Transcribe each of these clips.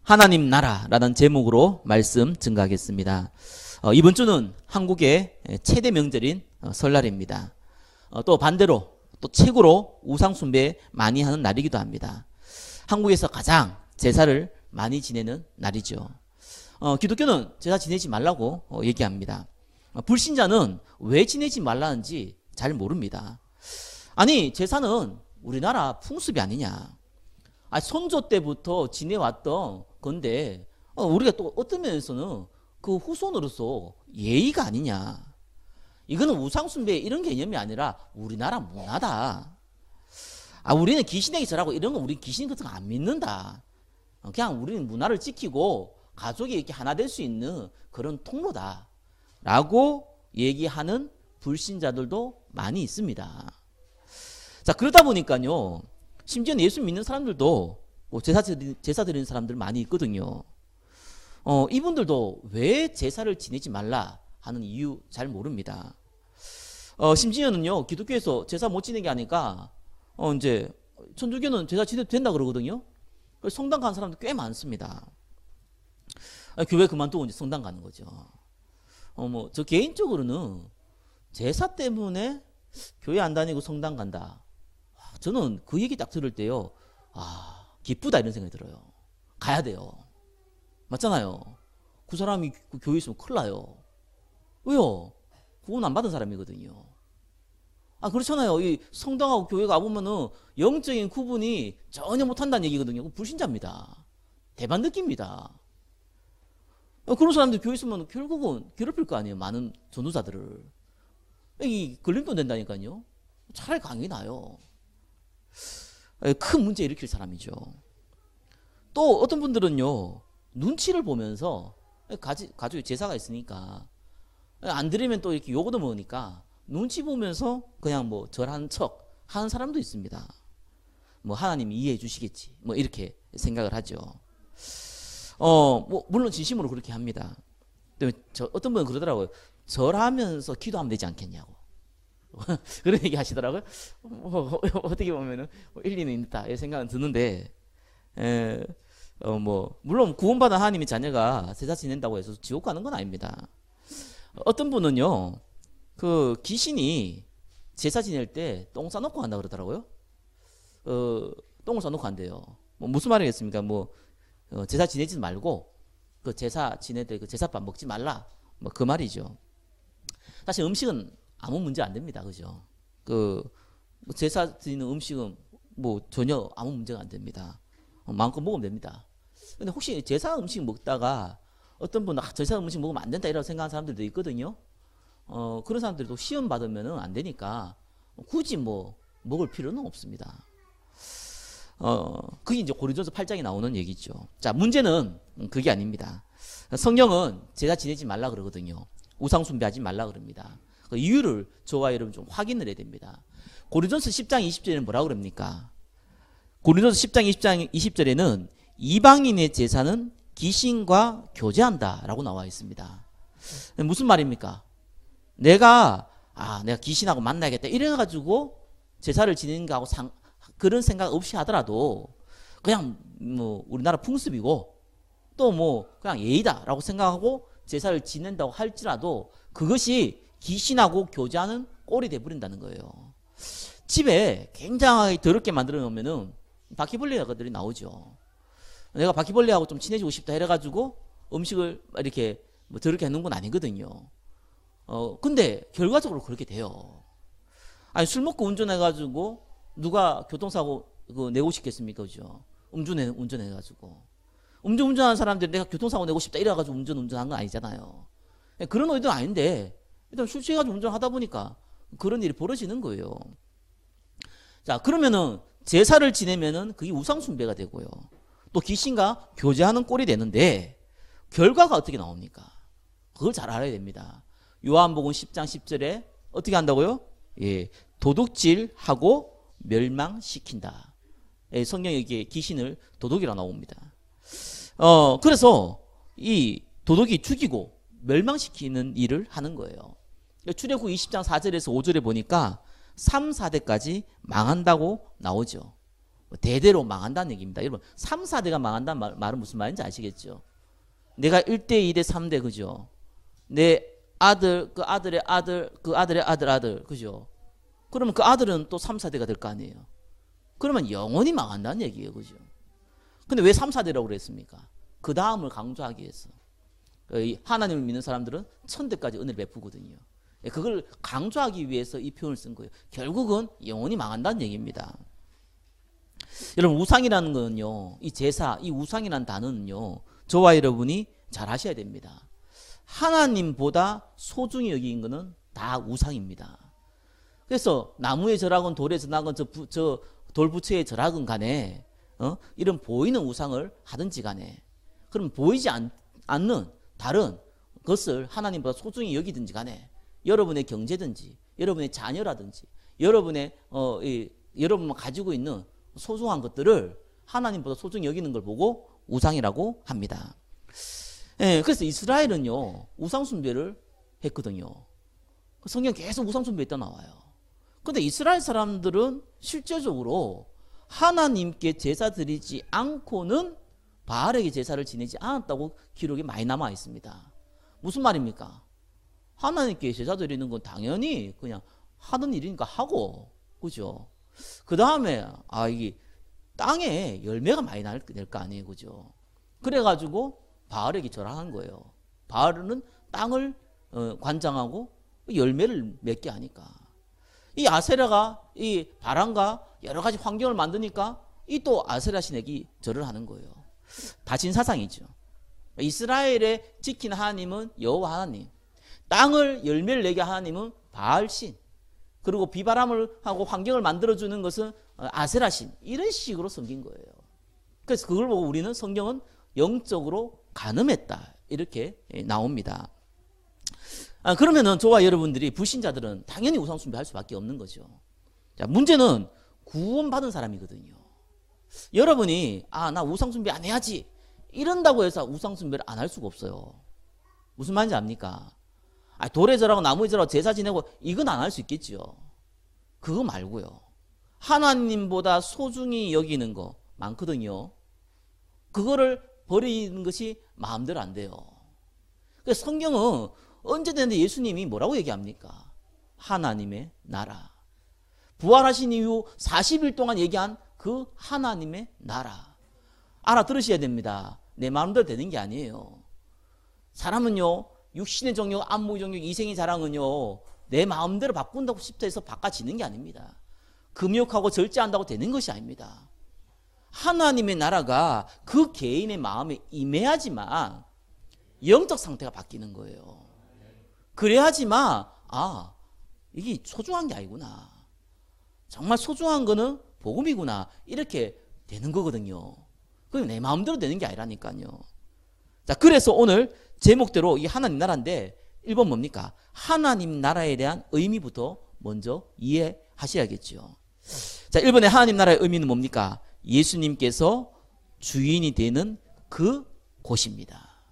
하나님 나라라는 제목으로 말씀 증가하겠습니다. 이번 주는 한국의 최대 명절인 설날입니다. 또 반대로 또 최고로 우상숭배 많이 하는 날이기도 합니다. 한국에서 가장 제사를 많이 지내는 날이죠. 기독교는 제사 지내지 말라고 얘기합니다. 불신자는 왜 지내지 말라는지 잘 모릅니다. 아니, 제사는 우리나라 풍습이 아니냐. 선조 때부터 지내왔던 건데 우리가 또 어떤 면에서는 그 후손으로서 예의가 아니냐. 이거는 우상숭배 이런 개념이 아니라 우리나라 문화다. 우리는 귀신에게 절하고 이런 거 우리 귀신 같은 거 안 믿는다. 그냥 우리는 문화를 지키고 가족이 이렇게 하나 될 수 있는 그런 통로다 라고 얘기하는 불신자들도 많이 있습니다. 자, 그러다 보니까요, 심지어 예수 믿는 사람들도 제사 드리는 사람들 많이 있거든요. 이분들도 왜 제사를 지내지 말라 하는 이유 잘 모릅니다. 심지어는요, 기독교에서 제사 못 지내게 하니까 이제 천주교는 제사 지내도 된다 그러거든요. 성당 가는 사람들 꽤 많습니다. 교회 그만두고 이제 성당 가는 거죠. 저 개인적으로는 제사 때문에 교회 안 다니고 성당 간다. 저는 그 얘기 딱 들을 때요, 기쁘다 이런 생각이 들어요. 가야 돼요. 맞잖아요. 그 사람이 그 교회에 있으면 큰일 나요. 왜요? 구원 안 받은 사람이거든요. 그렇잖아요. 이 성당하고 교회가 보면은 영적인 구분이 전혀 못한다는 얘기거든요. 불신자입니다. 대반 느낍니다. 그런 사람들 교회 있으면 결국은 괴롭힐 거 아니에요. 많은 전도자들을. 이 걸림돌 된다니까요. 차라리 강이 나요. 큰 문제 일으킬 사람이죠. 또 어떤 분들은요, 눈치를 보면서 가족에 제사가 있으니까 안 드리면 또 이렇게 욕을 먹으니까 눈치 보면서 그냥 절하는 척 하는 사람도 있습니다. 하나님이 이해해 주시겠지 이렇게 생각을 하죠. 물론 진심으로 그렇게 합니다. 어떤 분은 그러더라고요. 절하면서 기도하면 되지 않겠냐고. 그런 얘기 하시더라고요. 어떻게 보면은 일리는 있다 이 생각은 드는데, 물론 구원받은 하나님의 자녀가 제사 지낸다고 해서 지옥 가는 건 아닙니다. 어떤 분은요, 그 귀신이 제사 지낼 때 똥 싸놓고 간다 그러더라고요. 똥을 싸놓고 간대요. 무슨 말이겠습니까? 제사 지내지 말고 그 제사 지낼 때 그 제사밥 먹지 말라. 그 말이죠. 사실 음식은 아무 문제 안 됩니다. 그죠? 제사 드리는 음식은 전혀 아무 문제가 안 됩니다. 마음껏 먹으면 됩니다. 근데 혹시 제사 음식 먹다가 어떤 분은 제사 음식 먹으면 안 된다 이라고 생각하는 사람들도 있거든요. 그런 사람들도 시험 받으면 안 되니까 굳이 먹을 필요는 없습니다. 그게 이제 고린도서 8장에 나오는 얘기죠. 자, 문제는 그게 아닙니다. 성경은 제사 지내지 말라 그러거든요. 우상 숭배하지 말라 그럽니다. 그 이유를 저와 여러분 좀 확인을 해야 됩니다. 고린도서 10장 20절에는 뭐라고 그럽니까? 고린도서 10장 20절에는 이방인의 제사는 귀신과 교제한다 라고 나와 있습니다. 무슨 말입니까? 내가 귀신하고 만나야겠다 이래가지고 제사를 지내는가 하고 그런 생각 없이 하더라도 그냥 우리나라 풍습이고 또 그냥 예의다 라고 생각하고 제사를 지낸다고 할지라도 그것이 귀신하고 교제하는 꼴이 돼버린다는 거예요. 집에 굉장히 더럽게 만들어 놓으면은 바퀴벌레들이 나오죠. 내가 바퀴벌레하고 좀 친해지고 싶다 해가지고 음식을 이렇게 더럽게 해놓은 건 아니거든요. 근데 결과적으로 그렇게 돼요. 술 먹고 운전해가지고 누가 교통사고 내고 싶겠습니까? 그죠? 운전해가지고. 운전하는 사람들이 내가 교통사고 내고 싶다 이래가지고 운전한 건 아니잖아요. 그런 의도는 아닌데 일단 술 취해가지고 운전하다 보니까 그런 일이 벌어지는 거예요. 자, 그러면은 제사를 지내면은 그게 우상숭배가 되고요. 또 귀신과 교제하는 꼴이 되는데 결과가 어떻게 나옵니까? 그걸 잘 알아야 됩니다. 요한복음 10장 10절에 어떻게 한다고요? 도둑질하고 멸망시킨다. 성경에 이게 귀신을 도둑이라 나옵니다. 그래서 이 도둑이 죽이고 멸망시키는 일을 하는 거예요. 출애굽 20장 4절에서 5절에 보니까 3, 4대까지 망한다고 나오죠. 대대로 망한다는 얘기입니다. 여러분 3, 4대가 망한다는 말은 무슨 말인지 아시겠죠? 내가 1대, 2대, 3대 그죠? 내 아들, 그 아들의 아들, 그 아들의 아들 그죠? 그러면 그 아들은 또 3, 4대가 될 거 아니에요. 그러면 영원히 망한다는 얘기예요. 그죠? 근데 왜 3, 4대라고 그랬습니까? 그 다음을 강조하기 위해서. 하나님을 믿는 사람들은 1000대까지 은혜를 베푸거든요. 그걸 강조하기 위해서 이 표현을 쓴 거예요. 결국은 영원히 망한다는 얘기입니다. 여러분 우상이라는 건요, 이 제사, 이 우상이라는 단어는요, 저와 여러분이 잘 아셔야 됩니다. 하나님보다 소중히 여기는 것은 다 우상입니다. 그래서 나무의 절하건 돌의 절하건 저 돌부처의 절하건 간에 이런 보이는 우상을 하든지 간에, 그럼 보이지 않는 다른 것을 하나님보다 소중히 여기든지 간에 여러분의 경제든지 여러분의 자녀라든지 여러분의 여러분만 가지고 있는 소중한 것들을 하나님보다 소중히 여기는 걸 보고 우상이라고 합니다. 예, 그래서 이스라엘은요 우상 숭배를 했거든요. 성경 계속 우상 숭배했다 나와요. 근데 이스라엘 사람들은 실제적으로 하나님께 제사 드리지 않고는 바알에게 제사를 지내지 않았다고 기록이 많이 남아 있습니다. 무슨 말입니까? 하나님께 제사 드리는 건 당연히 그냥 하던 일이니까 하고, 그죠? 그 다음에 이게 땅에 열매가 많이 날 거 아니에요, 그죠? 그래가지고 바알에게 절하는 거예요. 바알은 땅을 관장하고 열매를 맺게 하니까. 이 아세라가 이 바람과 여러 가지 환경을 만드니까 이 또 아세라 신에게 절을 하는 거예요. 다신 사상이죠. 이스라엘의 지키는 하나님은 여호와 하나님, 땅을 열매를 내게 하나님은 바알신, 그리고 비바람을 하고 환경을 만들어주는 것은 아세라신, 이런 식으로 섬긴 거예요. 그래서 그걸 보고 우리는 성경은 영적으로 간음했다 이렇게 나옵니다. 그러면은 저와 여러분들이 불신자들은 당연히 우상 숭배할 수밖에 없는 거죠. 자, 문제는 구원받은 사람이거든요. 여러분이 나 우상 숭배 안 해야지 이런다고 해서 우상 숭배를 안 할 수가 없어요. 무슨 말인지 압니까? 돌에 절하고 나무에 절하고 제사 지내고 이건 안 할 수 있겠죠. 그거 말고요, 하나님보다 소중히 여기는 거 많거든요. 그거를 버리는 것이 마음대로 안 돼요. 그래서 성경은 언제든지 예수님이 뭐라고 얘기합니까? 하나님의 나라. 부활하신 이후 40일 동안 얘기한 그 하나님의 나라. 알아들으셔야 됩니다. 내 마음대로 되는 게 아니에요. 사람은요, 육신의 정욕, 안목의 정욕, 이생의 자랑은요, 내 마음대로 바꾼다고 싶다 해서 바꿔지는 게 아닙니다. 금욕하고 절제한다고 되는 것이 아닙니다. 하나님의 나라가 그 개인의 마음에 임해야지만 영적 상태가 바뀌는 거예요. 그래야지만 이게 소중한 게 아니구나, 정말 소중한 거는 복음이구나, 이렇게 되는 거거든요. 그게 내 마음대로 되는 게 아니라니까요. 자, 그래서 오늘 제목대로 이 하나님 나라인데 1번 뭡니까? 하나님 나라에 대한 의미부터 먼저 이해하셔야겠죠. 자, 1번에 하나님 나라의 의미는 뭡니까? 예수님께서 주인이 되는 그 곳입니다.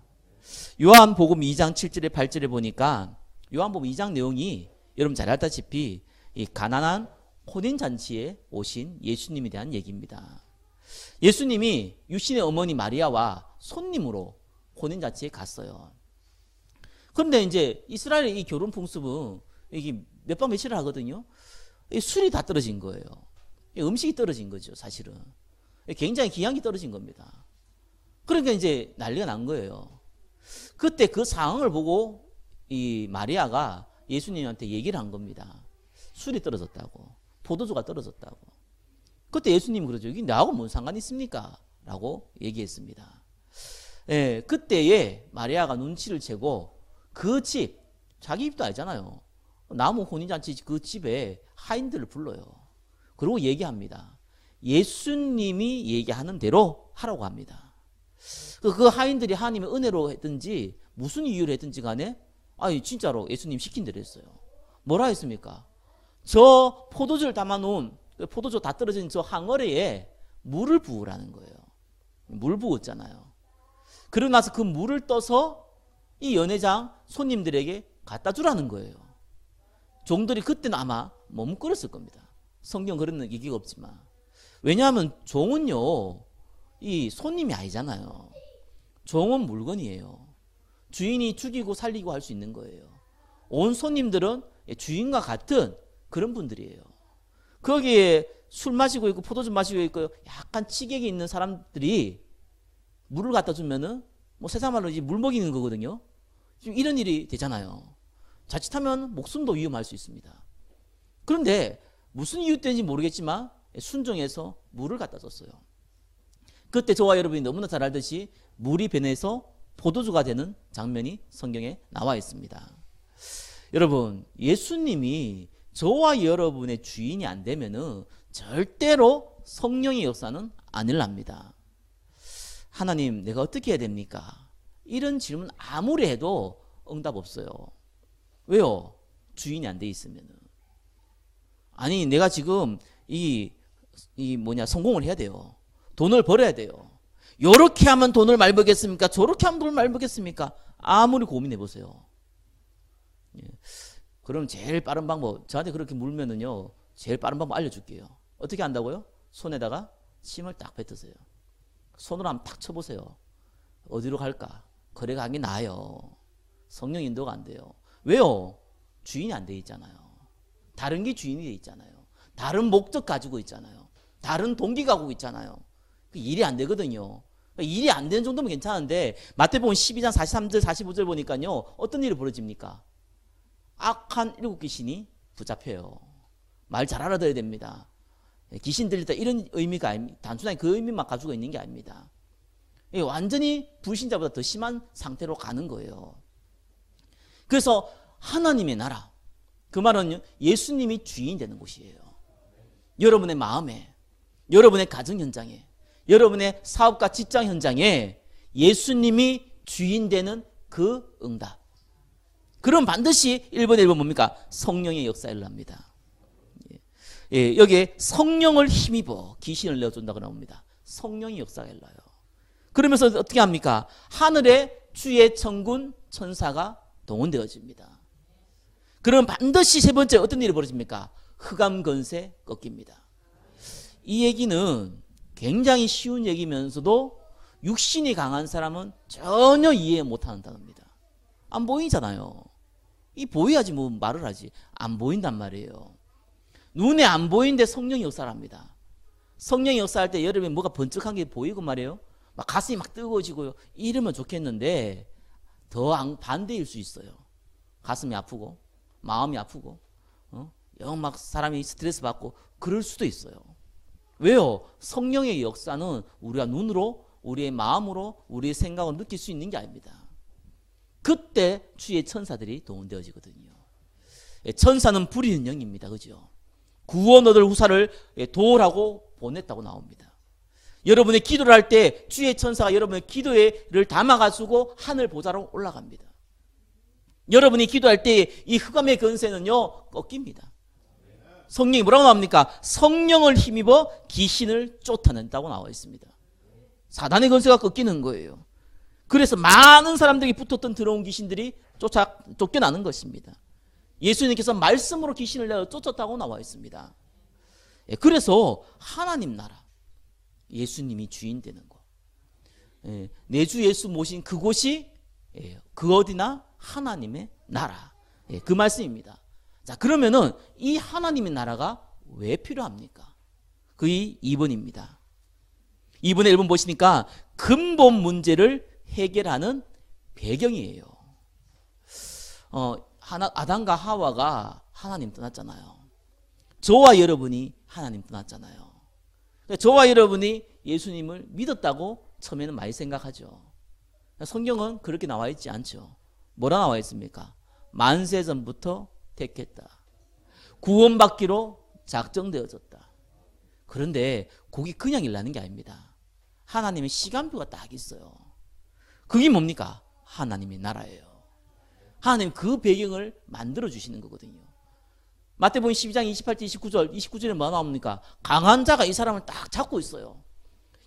요한복음 2장 7절에 8절에 보니까 요한복음 2장 내용이 여러분 잘 알다시피 이 가난한 혼인잔치에 오신 예수님에 대한 얘기입니다. 예수님이 유신의 어머니 마리아와 손님으로 혼인잔치에 갔어요. 그런데 이제 이스라엘의 이 결혼 풍습은 이게 몇 박 며칠을 하거든요. 술이 다 떨어진 거예요. 음식이 떨어진 거죠, 사실은. 굉장히 기한이 떨어진 겁니다. 그러니까 이제 난리가 난 거예요. 그때 그 상황을 보고 이 마리아가 예수님한테 얘기를 한 겁니다. 술이 떨어졌다고, 포도주가 떨어졌다고. 그때 예수님이 그러죠. 이게 나하고 뭔 상관이 있습니까? 라고 얘기했습니다. 예, 그때에 마리아가 눈치를 채고 그 집, 자기 집도 알잖아요. 나무 혼인잔치 그 집에 하인들을 불러요. 그리고 얘기합니다. 예수님이 얘기하는 대로 하라고 합니다. 그 하인들이 하나님의 은혜로 했든지 무슨 이유로 했든지 간에 진짜로 예수님 시킨 대로 했어요. 뭐라 했습니까? 저 포도주를 담아놓은, 포도주 다 떨어진 저 항어리에 물을 부으라는 거예요. 물 부었잖아요. 그러고 나서 그 물을 떠서 이 연회장 손님들에게 갖다 주라는 거예요. 종들이 그때는 아마 머뭇거렸을 겁니다. 성경 그런 얘기가 없지만 왜냐하면 종은요, 이 손님이 아니잖아요. 종은 물건이에요. 주인이 죽이고 살리고 할 수 있는 거예요. 온 손님들은 주인과 같은 그런 분들이에요. 거기에 술 마시고 있고 포도주 마시고 있고 약간 치객이 있는 사람들이 물을 갖다 주면은 뭐 세상 말로 이제 물 먹이는 거거든요. 지금 이런 일이 되잖아요. 자칫하면 목숨도 위험할 수 있습니다. 그런데 무슨 이유 때문인지 모르겠지만 순종해서 물을 갖다 줬어요. 그때 저와 여러분이 너무나 잘 알듯이 물이 변해서 포도주가 되는 장면이 성경에 나와 있습니다. 여러분, 예수님이 저와 여러분의 주인이 안 되면은 절대로 성령의 역사는 안 일어납니다. 하나님, 내가 어떻게 해야 됩니까? 이런 질문 아무리 해도 응답 없어요. 왜요? 주인이 안 돼 있으면은. 아니, 내가 지금 성공을 해야 돼요. 돈을 벌어야 돼요. 요렇게 하면 돈을 많이 벌겠습니까? 저렇게 하면 돈을 많이 벌겠습니까? 아무리 고민해 보세요. 예. 그럼 제일 빠른 방법, 저한테 그렇게 물면은요, 제일 빠른 방법 알려줄게요. 어떻게 한다고요? 손에다가 침을 딱 뱉으세요. 손으로 한번 탁 쳐보세요. 어디로 갈까? 거래 가는 게 나아요. 성령 인도가 안 돼요. 왜요? 주인이 안 돼 있잖아요. 다른 게 주인이 돼 있잖아요. 다른 목적 가지고 있잖아요. 다른 동기 가지고 있잖아요. 일이 안 되거든요. 일이 안 되는 정도면 괜찮은데 마태복음 12장 43절 45절 보니까요, 어떤 일이 벌어집니까? 악한 7귀신이 붙잡혀요. 말 잘 알아들어야 됩니다. 귀신 들렸다 이런 의미가 아닙니다. 단순하게 그 의미만 가지고 있는 게 아닙니다. 완전히 불신자보다 더 심한 상태로 가는 거예요. 그래서 하나님의 나라, 그 말은 예수님이 주인 되는 곳이에요. 여러분의 마음에, 여러분의 가정 현장에, 여러분의 사업과 직장 현장에 예수님이 주인 되는 그 응답. 그럼 반드시 1번에 1번 뭡니까? 성령의 역사에 일어납니다. 예, 여기에 성령을 힘입어 귀신을 내어준다고 나옵니다. 성령의 역사가 일어나요. 그러면서 어떻게 합니까? 하늘에 주의 천군 천사가 동원되어집니다. 그럼 반드시 세 번째 어떤 일이 벌어집니까? 흑암 권세 꺾입니다. 이 얘기는 굉장히 쉬운 얘기면서도 육신이 강한 사람은 전혀 이해 못하는 단어입니다. 안 보이잖아요. 이 보여야지 뭐 말을 하지. 안 보인단 말이에요. 눈에 안 보이는데 성령이 역사를 합니다. 성령이 역사할 때 여러분이 뭐가 번쩍한 게 보이고 말이에요. 막 가슴이 막 뜨거워지고요. 이러면 좋겠는데 더 반대일 수 있어요. 가슴이 아프고 마음이 아프고 영 막 사람이 스트레스 받고 그럴 수도 있어요. 왜요? 성령의 역사는 우리가 눈으로, 우리의 마음으로, 우리의 생각으로 느낄 수 있는 게 아닙니다. 그때 주의 천사들이 동원되어지거든요. 천사는 부리는 영입니다. 그죠? 구원 얻을 후사를 도우라고 보냈다고 나옵니다. 여러분의 기도를 할 때 주의 천사가 여러분의 기도를 담아가지고 하늘 보좌로 올라갑니다. 여러분이 기도할 때 이 흑암의 권세는요, 꺾입니다. 성령이 뭐라고 나옵니까? 성령을 힘입어 귀신을 쫓아낸다고 나와 있습니다. 사단의 권세가 꺾이는 거예요. 그래서 많은 사람들이 붙었던 들어온 귀신들이 쫓겨나는 것입니다. 예수님께서 말씀으로 귀신을 내어 쫓았다고 나와 있습니다. 그래서 하나님 나라, 예수님이 주인 되는 것, 내 주 예수 모신 그곳이 그 어디나 하나님의 나라, 그 말씀입니다. 자, 그러면은 이 하나님의 나라가 왜 필요합니까? 그게 2번입니다. 2번에 1번 보시니까 근본 문제를 해결하는 배경이에요. 아담과 하와가 하나님 떠났잖아요. 저와 여러분이 하나님 떠났잖아요. 저와 여러분이 예수님을 믿었다고 처음에는 많이 생각하죠. 성경은 그렇게 나와 있지 않죠. 뭐라 나와 있습니까? 만세전부터 택했다. 구원받기로 작정되어졌다. 그런데 그게 그냥 일어나는 게 아닙니다. 하나님의 시간표가 딱 있어요. 그게 뭡니까? 하나님의 나라예요. 하나님 그 배경을 만들어 주시는 거거든요. 마태복음 12장 28절 29절에 뭐 나옵니까? 강한 자가 이 사람을 딱 잡고 있어요.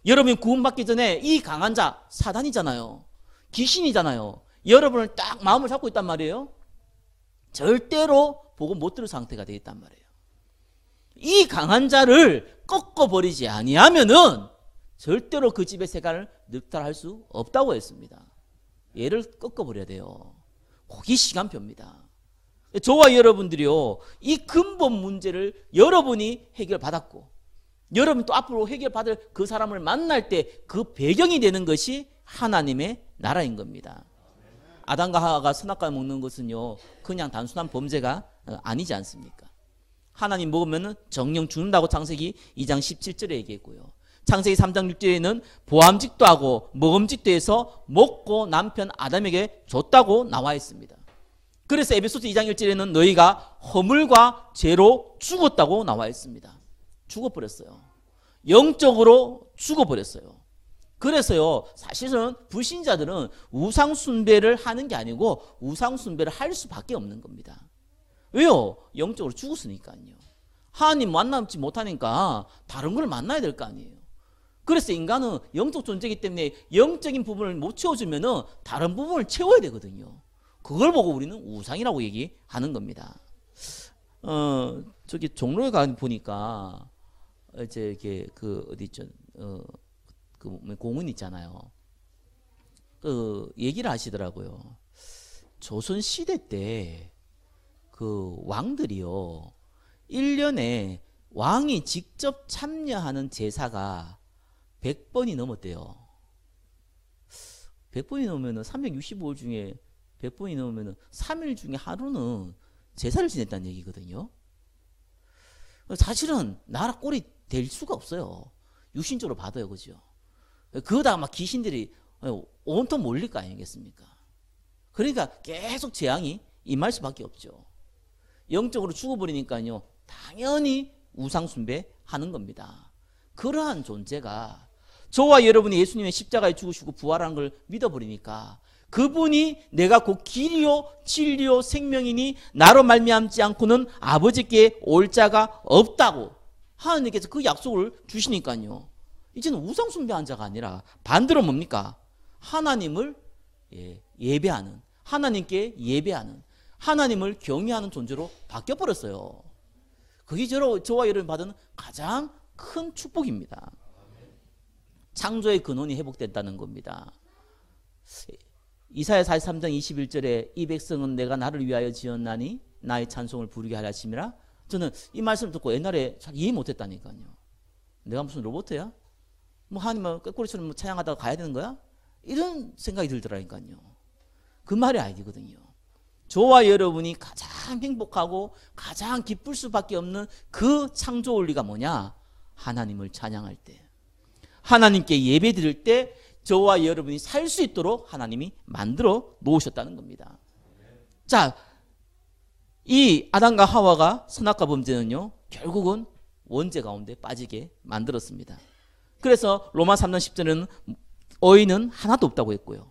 여러분이 구원받기 전에 이 강한 자 사단이잖아요. 귀신이잖아요. 여러분을 딱 마음을 잡고 있단 말이에요. 절대로 보고 못 들을 상태가 되어 있단 말이에요. 이 강한 자를 꺾어버리지 아니하면은 절대로 그 집의 세간을 늑탈할 수 없다고 했습니다. 얘를 꺾어버려야 돼요. 그게 시간표입니다. 저와 여러분들이요, 이 근본 문제를 여러분이 해결받았고, 여러분 또 앞으로 해결받을 그 사람을 만날 때 그 배경이 되는 것이 하나님의 나라인 겁니다. 아담과 하와가 선악과를 먹는 것은요, 그냥 단순한 범죄가 아니지 않습니까? 하나님 먹으면 정령 죽는다고 창세기 2장 17절에 얘기했고요. 창세기 3장 6절에는 보암직도 하고 먹음직도 해서 먹고 남편 아담에게 줬다고 나와 있습니다. 그래서 에베소서 2장 1절에는 너희가 허물과 죄로 죽었다고 나와 있습니다. 죽어버렸어요. 영적으로 죽어버렸어요. 그래서요, 사실은 불신자들은 우상숭배를 하는 게 아니고 우상숭배를 할 수밖에 없는 겁니다. 왜요? 영적으로 죽었으니까요. 하나님 만나지 못하니까 다른 걸 만나야 될 거 아니에요. 그래서 인간은 영적 존재이기 때문에 영적인 부분을 못 채워주면 다른 부분을 채워야 되거든요. 그걸 보고 우리는 우상이라고 얘기하는 겁니다. 저기 종로에 가 보니까 이제 이게 그 어디 있죠? 그 공원 있잖아요. 그 얘기를 하시더라고요. 조선 시대 때 그 왕들이요, 1년에 왕이 직접 참여하는 제사가 100번이 넘었대요. 100번이 넘으면 365일 중에 100번이 넘으면 3일 중에 하루는 제사를 지냈다는 얘기거든요. 사실은 나라 꼴이 될 수가 없어요. 육신적으로 봐도요, 그죠? 그러다가 막 귀신들이 온통 몰릴 거 아니겠습니까? 그러니까 계속 재앙이 임할 수밖에 없죠. 영적으로 죽어버리니까요, 당연히 우상숭배하는 겁니다. 그러한 존재가 저와 여러분이 예수님의 십자가에 죽으시고 부활한 걸 믿어버리니까 그분이 내가 곧 길이요 진리요 생명이니 나로 말미암지 않고는 아버지께 올 자가 없다고 하나님께서 그 약속을 주시니까요, 이제는 우상숭배한 자가 아니라 반대로 뭡니까? 하나님을 예배하는, 하나님께 예배하는, 하나님을 경외하는 존재로 바뀌어버렸어요. 그게 저와 여러분이 받은 가장 큰 축복입니다. 창조의 근원이 회복됐다는 겁니다. 이사야 43장 21절에 이 백성은 내가 나를 위하여 지었나니 나의 찬송을 부르게 하려 하심이라. 저는 이 말씀을 듣고 옛날에 잘 이해 못했다니까요. 내가 무슨 로봇이야? 뭐 하나님을 꾀꼬리처럼 찬양하다가 가야 되는 거야? 이런 생각이 들더라니까요. 그 말이 아니거든요. 저와 여러분이 가장 행복하고 가장 기쁠 수밖에 없는 그 창조 원리가 뭐냐? 하나님을 찬양할 때, 하나님께 예배 드릴 때 저와 여러분이 살 수 있도록 하나님이 만들어 놓으셨다는 겁니다. 자, 이 아담과 하와가 선악과 범죄는요, 결국은 원죄 가운데 빠지게 만들었습니다. 그래서 로마 3장 10절에는 의인은 하나도 없다고 했고요.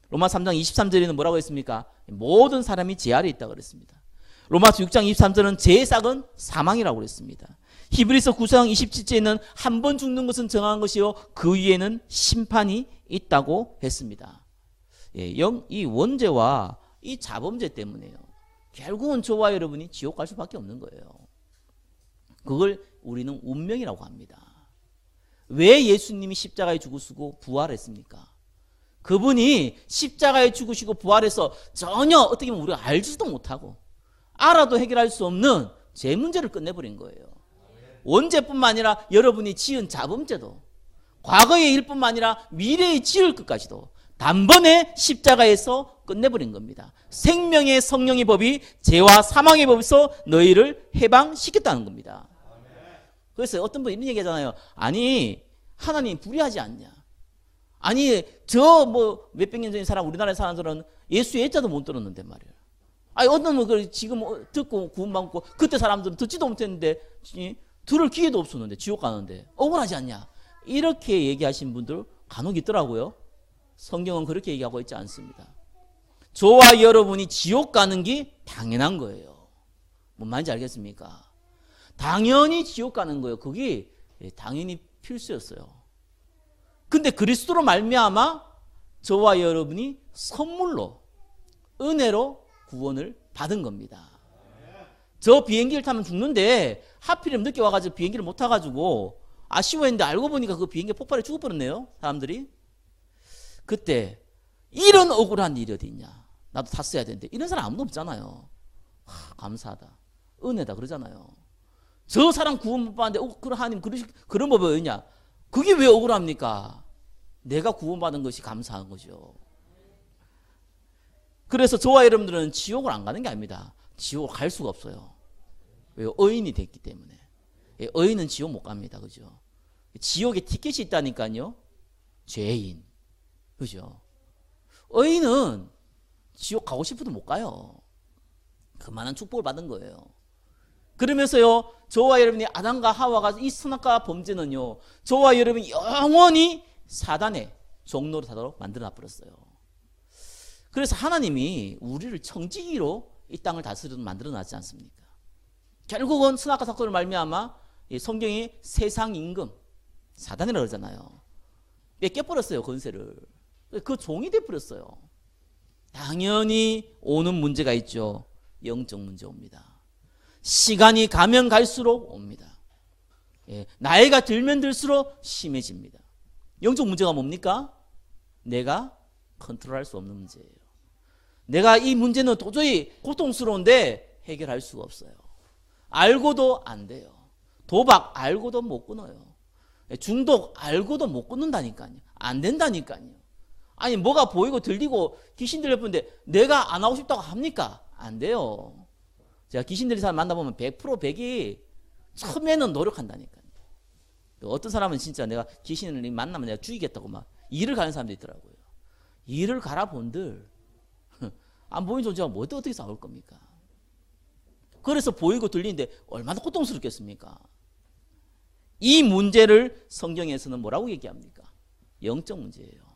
로마 3장 23절에는 뭐라고 했습니까? 모든 사람이 죄 아래 있다고 그랬습니다. 로마서 6장 23절은 죄의 싹은 사망이라고 그랬습니다. 히브리서 9장 27절에는 한 번 죽는 것은 정한 것이요 그 위에는 심판이 있다고 했습니다. 이 원죄와 이 자범죄 때문에요, 결국은 저와 여러분이 지옥 갈 수밖에 없는 거예요. 그걸 우리는 운명이라고 합니다. 왜 예수님이 십자가에 죽으시고 부활했습니까? 그분이 십자가에 죽으시고 부활해서 전혀 어떻게 보면 우리가 알지도 못하고 알아도 해결할 수 없는 죄 문제를 끝내버린 거예요. 원죄뿐만 아니라 여러분이 지은 자범죄도, 과거의 일뿐만 아니라 미래의 지을 것까지도 단번에 십자가에서 끝내버린 겁니다. 생명의 성령의 법이 죄와 사망의 법에서 너희를 해방시켰다는 겁니다. 그래서 어떤 분이 이런 얘기하잖아요. 아니, 하나님 불의하지 않냐? 아니, 저 뭐 몇백 년 전인 사람, 우리나라에 사는 사람은 예수의 애자도 못 들었는데 말이에요. 아니, 어떤 분 지금 듣고 구원받고 그때 사람들은 듣지도 못했는데 들을 기회도 없었는데 지옥 가는데 억울하지 않냐? 이렇게 얘기하신 분들 간혹 있더라고요. 성경은 그렇게 얘기하고 있지 않습니다. 저와 여러분이 지옥 가는 게 당연한 거예요. 뭔 말인지 알겠습니까? 당연히 지옥 가는 거예요. 그게 당연히 필수였어요. 근데 그리스도로 말미암아 저와 여러분이 선물로, 은혜로 구원을 받은 겁니다. 저 비행기를 타면 죽는데 하필이면 늦게 와가지고 비행기를 못 타가지고 아쉬워했는데 알고 보니까 그 비행기 폭발에 죽어버렸네요. 사람들이. 그때 이런 억울한 일이 어디 있냐. 나도 탔어야 되는데 이런 사람 아무도 없잖아요. 감사하다. 은혜다 그러잖아요. 저 사람 구원 못 받는데 그럼 하나님 그런 법이 어딨냐. 그게 왜 억울합니까? 내가 구원받은 것이 감사한 거죠. 그래서 저와 여러분들은 지옥을 안 가는 게 아닙니다. 지옥을 갈 수가 없어요. 왜요? 의인이 됐기 때문에. 의인은 지옥 못 갑니다. 그죠? 지옥에 티켓이 있다니까요. 죄인. 그죠? 의인은 지옥 가고 싶어도 못 가요. 그만한 축복을 받은 거예요. 그러면서요, 저와 여러분이 아담과 하와가 이 선악과 범죄는요, 저와 여러분이 영원히 사단의 종로로 사도록 만들어 놔버렸어요. 그래서 하나님이 우리를 청지기로 이 땅을 다스리도록 만들어 놨지 않습니까? 결국은 선악과 사건을 말미암아 성경이 세상 임금, 사단이라고 그러잖아요. 뺏겨버렸어요, 권세를. 그 종이 돼버렸어요. 당연히 오는 문제가 있죠. 영적 문제 옵니다. 시간이 가면 갈수록 옵니다. 나이가 들면 들수록 심해집니다. 영적 문제가 뭡니까? 내가 컨트롤할 수 없는 문제예요. 내가 이 문제는 도저히 고통스러운데 해결할 수가 없어요. 알고도 안 돼요. 도박 알고도 못 끊어요. 중독 알고도 못 끊는다니까요. 안 된다니까요. 아니 뭐가 보이고 들리고 귀신 들려보는데 내가 안 하고 싶다고 합니까? 안 돼요. 제가 귀신 들린 사람 만나보면 100% 100이 처음에는 노력한다니까요. 어떤 사람은 진짜 내가 귀신을 만나면 내가 죽이겠다고 막 일을 가는 사람도 있더라고요. 일을 가라 본들 안 보이는 존재가 뭐 어떻게 싸울 겁니까? 그래서 보이고 들리는데 얼마나 고통스럽겠습니까? 이 문제를 성경에서는 뭐라고 얘기합니까? 영적 문제예요.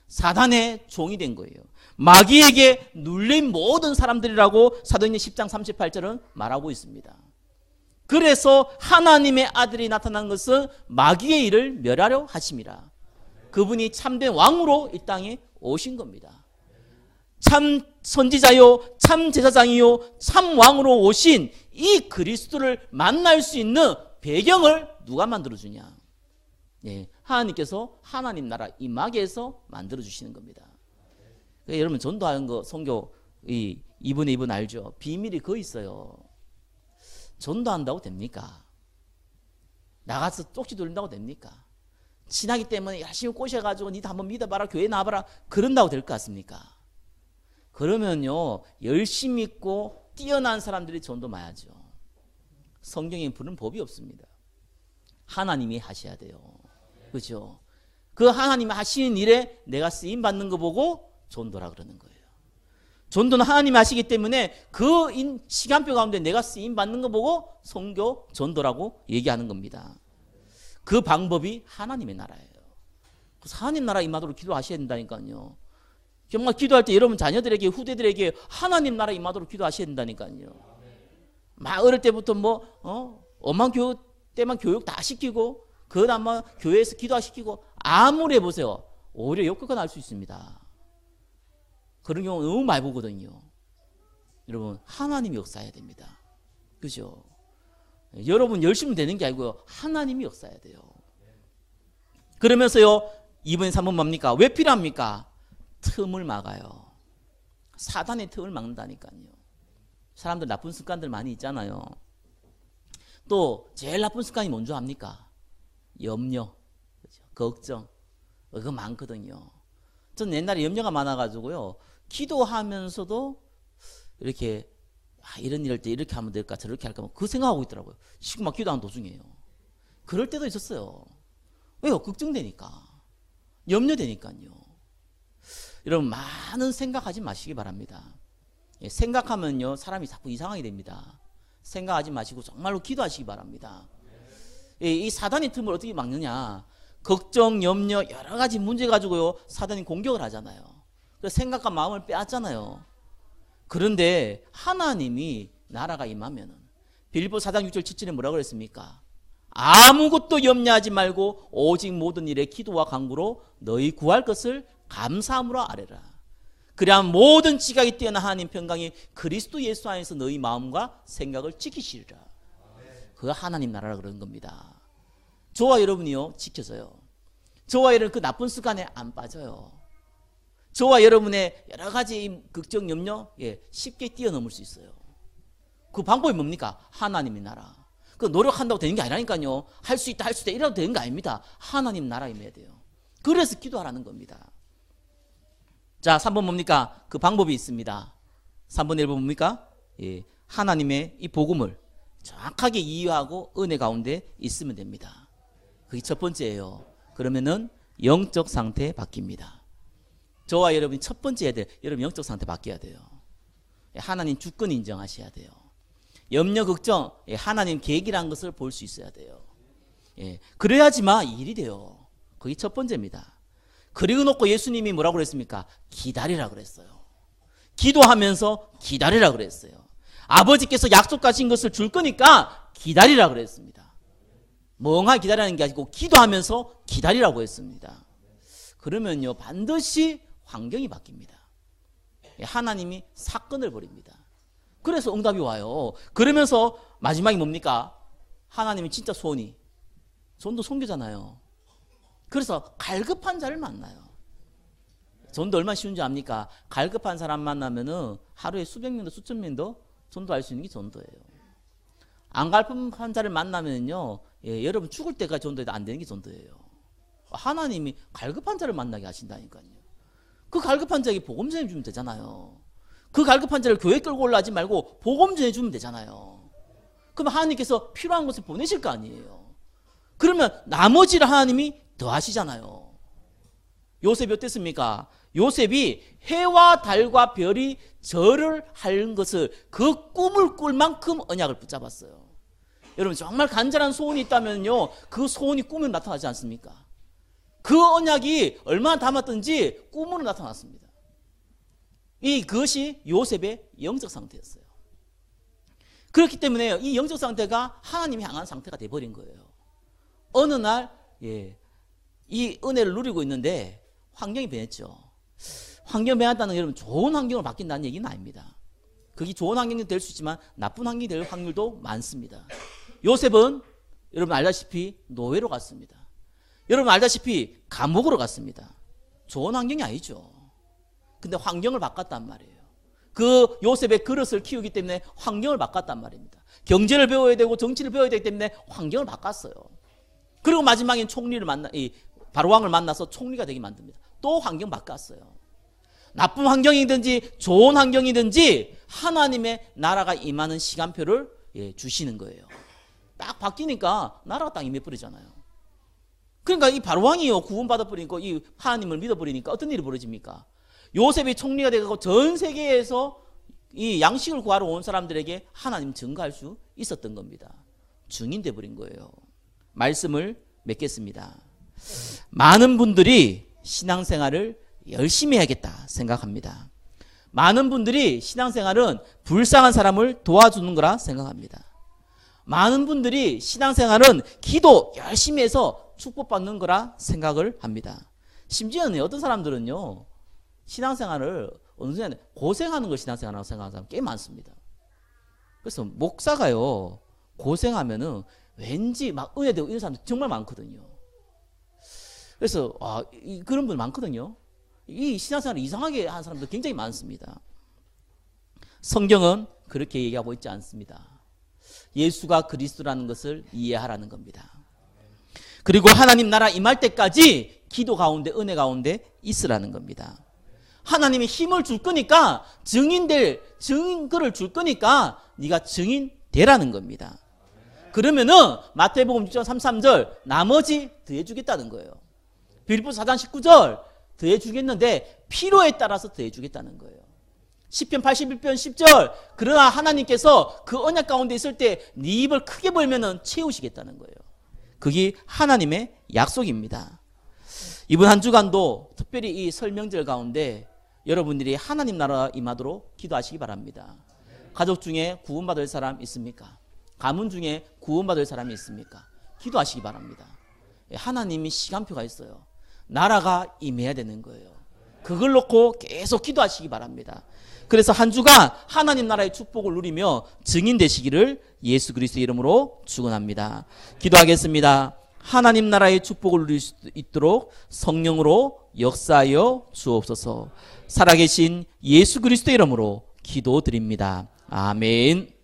사단의 종이 된 거예요. 마귀에게 눌린 모든 사람들이라고 사도행전 10장 38절은 말하고 있습니다. 그래서 하나님의 아들이 나타난 것은 마귀의 일을 멸하려 하심이라. 그분이 참된 왕으로 이 땅에 오신 겁니다. 참 선지자요, 참 제사장이요, 참 왕으로 오신 이 그리스도를 만날 수 있는 배경을 누가 만들어주냐? 하나님께서 하나님 나라 임하게 해서 만들어주시는 겁니다. 그러니까 여러분 전도하는 거 성교 2분의 2분 알죠? 비밀이 거기 있어요. 전도한다고 됩니까? 나가서 쪽지 돌린다고 됩니까? 친하기 때문에 열심히 꼬셔가지고 니도 한번 믿어봐라, 교회 나와봐라, 그런다고 될 것 같습니까? 그러면요, 열심히 믿고 뛰어난 사람들이 전도 마야죠. 성경에 부른 법이 없습니다. 하나님이 하셔야 돼요. 그렇죠? 그 하나님이 하시는 일에 내가 쓰임 받는 거 보고 전도라 그러는 거예요. 전도는 하나님이 하시기 때문에 그 시간표 가운데 내가 쓰임 받는 거 보고 선교 전도라고 얘기하는 겁니다. 그 방법이 하나님의 나라예요. 그래서 하나님 나라 임하도록 기도하셔야 된다니까요. 정말 기도할 때 여러분 자녀들에게 후대들에게 하나님 나라 임하도록 기도하셔야 된다니까요. 막 어릴 때부터 엄마 교육 때만 교육 다 시키고 그 다음 교회에서 기도시키고 아무리 해보세요. 오히려 역효과 날 수 있습니다. 그런 경우 너무 많이 보거든요. 여러분 하나님이 역사해야 됩니다. 그죠? 여러분 열심히 되는 게 아니고요. 하나님이 역사해야 돼요. 그러면서요. 2번 3번 뭡니까? 왜 필요합니까? 틈을 막아요. 사단의 틈을 막는다니까요. 사람들 나쁜 습관들 많이 있잖아요. 또 제일 나쁜 습관이 뭔지 압니까? 염려, 그렇죠? 걱정, 그거 많거든요. 전 옛날에 염려가 많아가지고요. 기도하면서도 이렇게 이런 일할 때 이렇게 하면 될까 저렇게 할까 그 생각하고 있더라고요. 지금 막 기도하는 도중이에요. 그럴 때도 있었어요. 왜요? 걱정되니까. 염려되니까요. 여러분 많은 생각하지 마시기 바랍니다. 생각하면요 사람이 자꾸 이상하게 됩니다. 생각하지 마시고 정말로 기도하시기 바랍니다. 이 사단의 틈을 어떻게 막느냐? 걱정, 염려 여러 가지 문제 가지고요 사단이 공격을 하잖아요. 그래서 생각과 마음을 빼앗잖아요. 그런데 하나님이 나라가 임하면은 빌립보 4장 6절 7절에 뭐라고 그랬습니까? 아무것도 염려하지 말고 오직 모든 일에 기도와 간구로 너희 구할 것을 감사함으로 아뢰라. 그래야 모든 지각이 뛰어난 하나님 평강이 그리스도 예수 안에서 너희 마음과 생각을 지키시리라. 그가 하나님 나라라 그런 겁니다. 저와 여러분이요 지켜져요. 저와 여러분 그 나쁜 습관에 안 빠져요. 저와 여러분의 여러 가지 걱정 염려 쉽게 뛰어넘을 수 있어요. 그 방법이 뭡니까? 하나님의 나라. 그 노력한다고 되는 게 아니라니까요. 할 수 있다 할 수 있다 이래도 되는 거 아닙니다. 하나님 나라에 임해야 돼요. 그래서 기도하라는 겁니다. 자, 3번 뭡니까? 그 방법이 있습니다. 3번 1번 뭡니까? 하나님의 이 복음을 정확하게 이해하고 은혜 가운데 있으면 됩니다. 그게 첫 번째예요. 그러면은 영적 상태 바뀝니다. 저와 여러분이 첫 번째 해야 돼요. 여러분 영적 상태 바뀌어야 돼요. 하나님 주권 인정하셔야 돼요. 염려 걱정 하나님 계획이라는 것을 볼 수 있어야 돼요. 그래야지만 일이 돼요. 그게 첫 번째입니다. 그리고 놓고 예수님이 뭐라고 그랬습니까? 기다리라 그랬어요. 기도하면서 기다리라 그랬어요. 아버지께서 약속하신 것을 줄 거니까 기다리라 그랬습니다. 멍하게 기다리는 게 아니고 기도하면서 기다리라고 했습니다. 그러면요 반드시 환경이 바뀝니다. 하나님이 사건을 벌입니다. 그래서 응답이 와요. 그러면서 마지막이 뭡니까? 하나님이 진짜 전도 선교잖아요. 그래서 갈급한 자를 만나요. 전도 얼마나 쉬운지 압니까? 갈급한 사람 만나면은 하루에 수백 명도 수천 명도 전도할 수 있는 게 전도예요. 안 갈급한 자를 만나면요 여러분 죽을 때까지 전도해도 안 되는 게 전도예요. 하나님이 갈급한 자를 만나게 하신다니까요. 그 갈급한 자에게 복음 전해주면 되잖아요. 그 갈급한 자를 교회 끌고 올라가지 말고 복음 전해주면 되잖아요. 그럼 하나님께서 필요한 곳에 보내실 거 아니에요. 그러면 나머지를 하나님이 더 하시잖아요. 요셉이 어땠습니까? 요셉이 해와 달과 별이 절을 하는 것을 그 꿈을 꿀 만큼 언약을 붙잡았어요. 여러분 정말 간절한 소원이 있다면요 그 소원이 꿈에 나타나지 않습니까? 그 언약이 얼마나 담았든지 꿈으로 나타났습니다. 그것이 요셉의 영적 상태였어요. 그렇기 때문에 이 영적 상태가 하나님이 향한 상태가 돼버린 거예요. 어느 날 이 은혜를 누리고 있는데 환경이 변했죠. 환경이 변했다는 건 여러분 좋은 환경을 바뀐다는 얘기는 아닙니다. 그게 좋은 환경이 될 수 있지만 나쁜 환경이 될 확률도 많습니다. 요셉은 여러분 알다시피 노예로 갔습니다. 여러분 알다시피 감옥으로 갔습니다. 좋은 환경이 아니죠. 근데 환경을 바꿨단 말이에요. 그 요셉의 그릇을 키우기 때문에 환경을 바꿨단 말입니다. 경제를 배워야 되고 정치를 배워야 되기 때문에 환경을 바꿨어요. 그리고 마지막엔 바로왕을 만나서 총리가 되게 만듭니다. 또 환경 바꿨어요. 나쁜 환경이든지 좋은 환경이든지 하나님의 나라가 임하는 시간표를 주시는 거예요. 딱 바뀌니까 나라가 딱 임해버리잖아요. 그러니까 이 바로왕이요 구원받아버리니까 이 하나님을 믿어버리니까 어떤 일이 벌어집니까? 요셉이 총리가 되고 전 세계에서 이 양식을 구하러 온 사람들에게 하나님 증거할 수 있었던 겁니다. 증인 돼버린 거예요. 말씀을 맺겠습니다. 많은 분들이 신앙생활을 열심히 해야겠다 생각합니다. 많은 분들이 신앙생활은 불쌍한 사람을 도와주는 거라 생각합니다. 많은 분들이 신앙생활은 기도 열심히 해서 축복받는 거라 생각을 합니다. 심지어는 어떤 사람들은요 신앙생활을 어느 순간 고생하는 걸 신앙생활이라고 생각하는 사람 꽤 많습니다. 그래서 목사가요 고생하면은 왠지 막 은혜되고 이런 사람들 정말 많거든요. 그래서 그런 분 많거든요. 이 신앙생활을 이상하게 하는 사람들 굉장히 많습니다. 성경은 그렇게 얘기하고 있지 않습니다. 예수가 그리스도라는 것을 이해하라는 겁니다. 그리고 하나님 나라 임할 때까지 기도 가운데 은혜 가운데 있으라는 겁니다. 하나님이 힘을 줄 거니까 증거를 줄 거니까 네가 증인 되라는 겁니다. 그러면은 마태복음 6장 33절 나머지 더해주겠다는 거예요. 빌립보서 4장 19절 더해주겠는데 필요에 따라서 더해주겠다는 거예요. 시편 81편 10절 그러나 하나님께서 그 언약 가운데 있을 때 네 입을 크게 벌면은 채우시겠다는 거예요. 그게 하나님의 약속입니다. 이번 한 주간도 특별히 이 설 명절 가운데 여러분들이 하나님 나라 임하도록 기도하시기 바랍니다. 가족 중에 구원받을 사람 있습니까? 가문 중에 구원받을 사람이 있습니까? 기도하시기 바랍니다. 하나님이 시간표가 있어요. 나라가 임해야 되는 거예요. 그걸 놓고 계속 기도하시기 바랍니다. 그래서 한 주간 하나님 나라의 축복을 누리며 증인 되시기를 예수 그리스도의 이름으로 축원합니다. 기도하겠습니다. 하나님 나라의 축복을 누릴 수 있도록 성령으로 역사하여 주옵소서. 살아계신 예수 그리스도의 이름으로 기도드립니다. 아멘.